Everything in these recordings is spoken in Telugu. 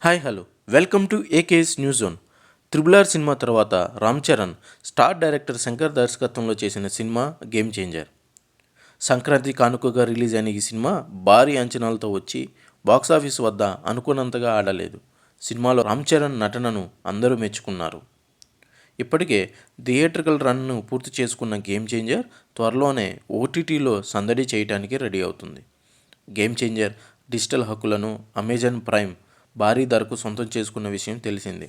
Hi hello welcome to AKS news zone. Triple cinema తర్వాత రామ్ చరణ్ స్టార్ డైరెక్టర్ శంకర్ దర్శకత్వంలో చేసిన సినిమా గేమ్ చేంజర్. సంక్రాంతి కానుకగా రిలీజ్ అయిన ఈ సినిమా భారీ అంచనాలతో వచ్చి బాక్సాఫీస్ వద్ద అనుకున్నంతగా ఆడలేదు. సినిమాలో రామ్ చరణ్ నటనను అందరూ మెచ్చుకున్నారు. ఇప్పటికే థియేట్రికల్ రన్ను పూర్తి చేసుకున్న గేమ్ చేంజర్ త్వరలోనే ఓటీటీలో సందడి చేయడానికి రెడీ అవుతుంది. గేమ్ చేంజర్ డిజిటల్ హక్కులను అమెజాన్ ప్రైమ్ భారీ ధరకు సొంతం చేసుకున్న విషయం తెలిసిందే.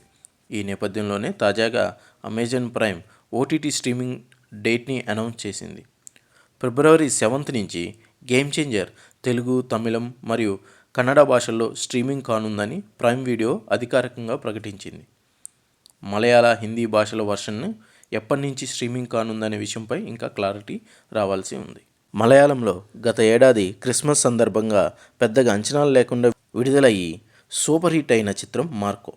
ఈ నేపథ్యంలోనే తాజాగా అమెజాన్ ప్రైమ్ ఓటీటీ స్ట్రీమింగ్ డేట్ని అనౌన్స్ చేసింది. ఫిబ్రవరి 7 నుంచి గేమ్ చేంజర్ తెలుగు, తమిళం మరియు కన్నడ భాషల్లో స్ట్రీమింగ్ కానుందని ప్రైమ్ వీడియో అధికారికంగా ప్రకటించింది. మలయాళ, హిందీ భాషల వర్షన్ను ఎప్పటి నుంచి స్ట్రీమింగ్ కానుందనే విషయంపై ఇంకా క్లారిటీ రావాల్సి ఉంది. మలయాళంలో గత ఏడాది క్రిస్మస్ సందర్భంగా పెద్దగా అంచనాలు లేకుండా విడుదలయ్యి సూపర్ హిట్ అయిన చిత్రం మార్కో.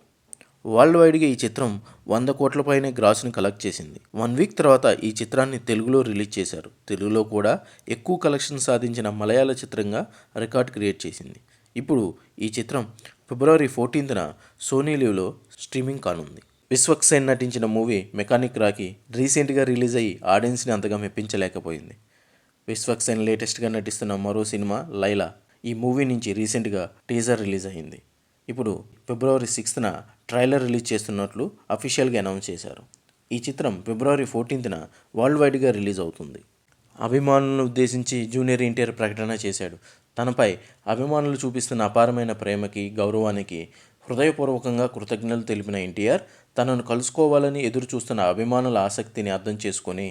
వరల్డ్ వైడ్గా ఈ చిత్రం 100 కోట్ల పైనే గ్రాస్ని కలెక్ట్ చేసింది. 1 వీక్ తర్వాత ఈ చిత్రాన్ని తెలుగులో రిలీజ్ చేశారు. తెలుగులో కూడా ఎక్కువ కలెక్షన్ సాధించిన మలయాళ చిత్రంగా రికార్డ్ క్రియేట్ చేసింది. ఇప్పుడు ఈ చిత్రం ఫిబ్రవరి 14న సోనీ లివ్లో స్ట్రీమింగ్ కానుంది. విశ్వక్ సేన్ నటించిన మూవీ మెకానిక్ రాకీ రీసెంట్గా రిలీజ్ అయ్యి ఆడియన్స్ని అంతగా మెప్పించలేకపోయింది. విశ్వక్ సేన్ లేటెస్ట్గా నటిస్తున్న మరో సినిమా లైలా. ఈ మూవీ నుంచి రీసెంట్గా టీజర్ రిలీజ్ అయింది. ఇప్పుడు ఫిబ్రవరి 6న ట్రైలర్ రిలీజ్ చేస్తున్నట్లు అఫీషియల్గా అనౌన్స్ చేశారు. ఈ చిత్రం ఫిబ్రవరి 14న వరల్డ్ వైడ్గా రిలీజ్ అవుతుంది. అభిమానులను ఉద్దేశించి జూనియర్ ఎన్టీఆర్ ప్రకటన చేశాడు. తనపై అభిమానులు చూపిస్తున్న అపారమైన ప్రేమకి, గౌరవానికి హృదయపూర్వకంగా కృతజ్ఞతలు తెలిపిన ఎన్టీఆర్ తనను కలుసుకోవాలని ఎదురు చూస్తున్న అభిమానుల ఆసక్తిని అర్థం చేసుకొని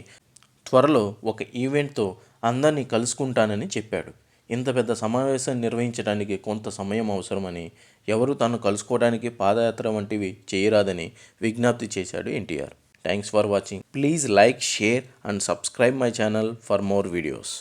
త్వరలో ఒక ఈవెంట్తో అందరినీ కలుసుకుంటానని చెప్పాడు. ఇంత పెద్ద సమావేశాన్ని నిర్వహించడానికి కొంత సమయం అవసరమని, ఎవరు తాను కలుసుకోవడానికి పాదయాత్ర వంటివి చేయరాదని విజ్ఞప్తి చేశాడు NTR. Thanks for watching. Please like, share and subscribe my channel for more videos.